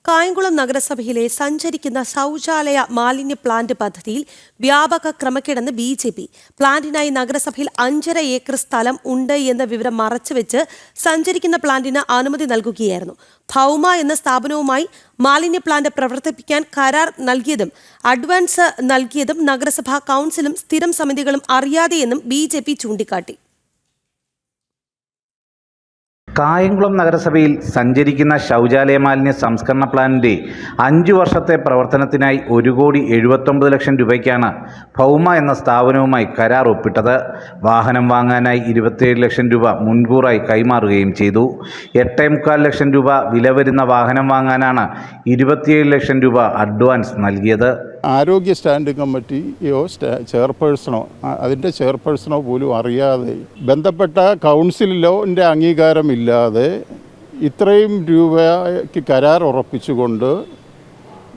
കായംകുളം നഗരസഭയിലെ സഞ്ചരിക്കുന്ന ശൗചാലയ മാലിന്യ പ്ലാന്റ് പദ്ധതിയിൽ വ്യാപക ക്രമക്കേടെന്ന് BJP. പ്ലാന്റിനായി നഗരസഭയിൽ 5.5 ഏക്കർ സ്ഥലം ഉണ്ട് എന്ന വിവരം മറച്ചുവെച്ച് സഞ്ചരിക്കുന്ന പ്ലാന്റിന് അനുമതി നൽകുകയായിരുന്നു. ഭൗമ എന്ന സ്ഥാപനവുമായി മാലിന്യ പ്ലാന്റ് പ്രവർത്തിപ്പിക്കാൻ കരാർ നൽകിയതും അഡ്വാൻസ് നൽകിയതും നഗരസഭാ കൗൺസിലും സ്ഥിരം സമിതികളും അറിയാതെയെന്നും BJP ചൂണ്ടിക്കാട്ടി. കായംകുളം നഗരസഭയിൽ സഞ്ചരിക്കുന്ന ശൗചാലയ മാലിന്യ സംസ്കരണ പ്ലാന്റിൻ്റെ 5 വർഷത്തെ പ്രവർത്തനത്തിനായി 1,79 ലക്ഷം രൂപയ്ക്കാണ് ഭൗമ എന്ന സ്ഥാപനവുമായി കരാർ ഒപ്പിട്ടത്. വാഹനം വാങ്ങാനായി 27 ലക്ഷം രൂപ മുൻകൂറായി കൈമാറുകയും ചെയ്തു. 8.25 ലക്ഷം രൂപ വില വരുന്ന വാഹനം വാങ്ങാനാണ് 27 ലക്ഷം രൂപ അഡ്വാൻസ് നൽകിയത്. ആരോഗ്യ സ്റ്റാൻഡിംഗ് കമ്മിറ്റിയോ ചെയർപേഴ്സണോ അതിൻ്റെ ചെയർപേഴ്സണോ പോലും അറിയാതെ, ബന്ധപ്പെട്ട കൗൺസിലിൻ്റെ അംഗീകാരമില്ലാതെ ഇത്രയും രൂപയ്ക്ക് കരാർ ഉറപ്പിച്ചുകൊണ്ട്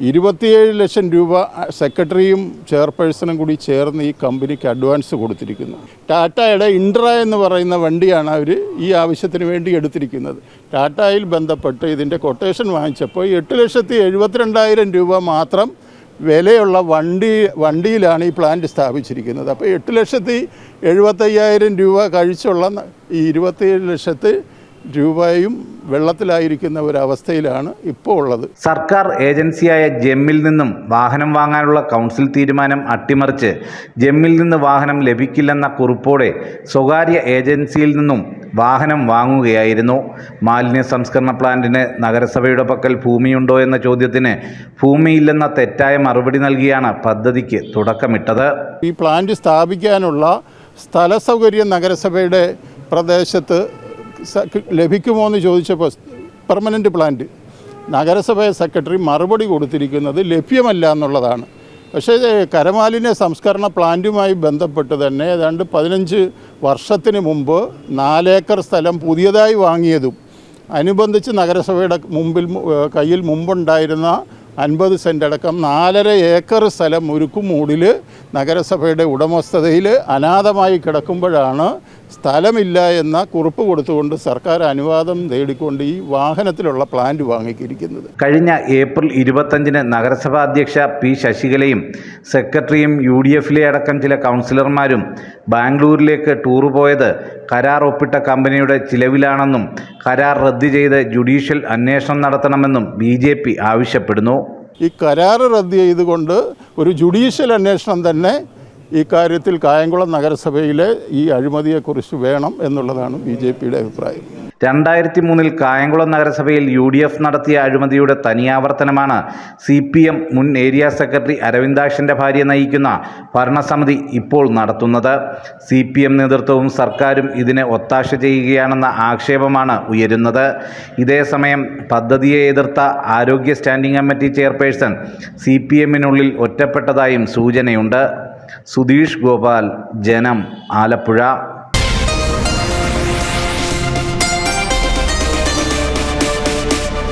27 ലക്ഷം രൂപ സെക്രട്ടറിയും ചെയർപേഴ്സണും കൂടി ചേർന്ന് ഈ കമ്പനിക്ക് അഡ്വാൻസ് കൊടുത്തിരിക്കുന്നു. ടാറ്റയുടെ ഇൻട്ര എന്ന് പറയുന്ന വണ്ടിയാണ് അവർ ഈ ആവശ്യത്തിന് വേണ്ടി എടുത്തിരിക്കുന്നത്. ടാറ്റയിൽ ബന്ധപ്പെട്ട് ഇതിൻ്റെ കൊട്ടേഷൻ വാങ്ങിച്ചപ്പോൾ 8,72,000 രൂപ മാത്രം വിലയുള്ള വണ്ടിയിലാണ് ഈ പ്ലാന്റ് സ്ഥാപിച്ചിരിക്കുന്നത്. അപ്പോൾ 8,75,000 രൂപ കഴിച്ചുള്ള ഈ 27 ലക്ഷത്തി രൂപയും വെള്ളത്തിലായിരിക്കുന്ന ഒരവസ്ഥയിലാണ് ഇപ്പോൾ ഉള്ളത്. സർക്കാർ ഏജൻസിയായ ജെമ്മിൽ നിന്നും വാഹനം വാങ്ങാനുള്ള കൗൺസിൽ തീരുമാനം അട്ടിമറിച്ച് ജെമ്മിൽ നിന്ന് വാഹനം ലഭിക്കില്ലെന്ന കുറിപ്പോടെ സ്വകാര്യ ഏജൻസിയിൽ നിന്നും വാഹനം വാങ്ങുകയായിരുന്നു. മാലിന്യ സംസ്കരണ പ്ലാന്റിന് നഗരസഭയുടെ പക്കൽ ഭൂമിയുണ്ടോ എന്ന ചോദ്യത്തിന് ഭൂമിയില്ലെന്ന തെറ്റായ മറുപടി നൽകിയാണ് പദ്ധതിക്ക് തുടക്കമിട്ടത്. ഈ പ്ലാന്റ് സ്ഥാപിക്കാനുള്ള സ്ഥല സൗകര്യം നഗരസഭയുടെ പ്രദേശത്ത് ലഭിക്കുമോ എന്ന് ചോദിച്ചപ്പോൾ പെർമനൻ്റ് പ്ലാന്റ് നഗരസഭ സെക്രട്ടറി മറുപടി കൊടുത്തിരിക്കുന്നത് ലഭ്യമല്ല എന്നുള്ളതാണ്. പക്ഷേ കരമാലിന്യ സംസ്കരണ പ്ലാന്റുമായി ബന്ധപ്പെട്ട് തന്നെ ഏതാണ്ട് 15 വർഷത്തിന് മുമ്പ് 4 ഏക്കർ സ്ഥലം പുതിയതായി വാങ്ങിയതും അനുബന്ധിച്ച് നഗരസഭയുടെ കയ്യിൽ മുമ്പുണ്ടായിരുന്ന 50 സെൻറ്റ് അടക്കം 4.5 ഏക്കർ സ്ഥലം മുരുക്കുമൂടിൽ നഗരസഭയുടെ ഉടമസ്ഥതയിൽ അനാഥമായി കിടക്കുമ്പോഴാണ് സ്ഥലമില്ല എന്ന കുറിപ്പ് കൊടുത്തുകൊണ്ട് സർക്കാർ അനുവാദം തേടിക്കൊണ്ട് ഈ വാഹനത്തിലുള്ള പ്ലാന്റ് വാങ്ങിയിരിക്കുന്നത്. കഴിഞ്ഞ ഏപ്രിൽ 25-ന് നഗരസഭാ അധ്യക്ഷ P. ശശികലയും സെക്രട്ടറിയും UDF-ലെ അടക്കം ചില കൗൺസിലർമാരും ബാംഗ്ലൂരിലേക്ക് ടൂർ പോയത് കരാർ ഒപ്പിട്ട കമ്പനിയുടെ ചിലവിലാണെന്നും കരാർ റദ്ദ് ചെയ്ത് ജുഡീഷ്യൽ അന്വേഷണം നടത്തണമെന്നും BJP ആവശ്യപ്പെടുന്നു. ഈ കരാർ റദ്ദ് ചെയ്തുകൊണ്ട് ഒരു ജുഡീഷ്യൽ അന്വേഷണം തന്നെ ഈ കാര്യത്തിൽ കായംകുളം നഗരസഭയിലെ ഈ അഴിമതിയെക്കുറിച്ച് വേണം എന്നുള്ളതാണ് BJPയുടെ അഭിപ്രായം. 2003-ൽ കായംകുളം നഗരസഭയിൽ UDF നടത്തിയ അഴിമതിയുടെ തനിയാവർത്തനമാണ് CPM മുൻ ഏരിയ സെക്രട്ടറി അരവിന്ദാക്ഷൻ്റെ ഭാര്യ നയിക്കുന്ന ഭരണസമിതി ഇപ്പോൾ നടത്തുന്നത്. CPM നേതൃത്വവും സർക്കാരും ഇതിനെ ഒത്താശ ചെയ്യുകയാണെന്ന ആക്ഷേപമാണ് ഉയരുന്നത്. ഇതേസമയം പദ്ധതിയെ എതിർത്ത ആരോഗ്യ സ്റ്റാൻഡിംഗ് കമ്മിറ്റി ചെയർപേഴ്സൺ CPM-നുള്ളിൽ ഒറ്റപ്പെട്ടതായും സൂചനയുണ്ട്. സുധീഷ് ഗോപാൽ, ജനം, ആലപ്പുഴ.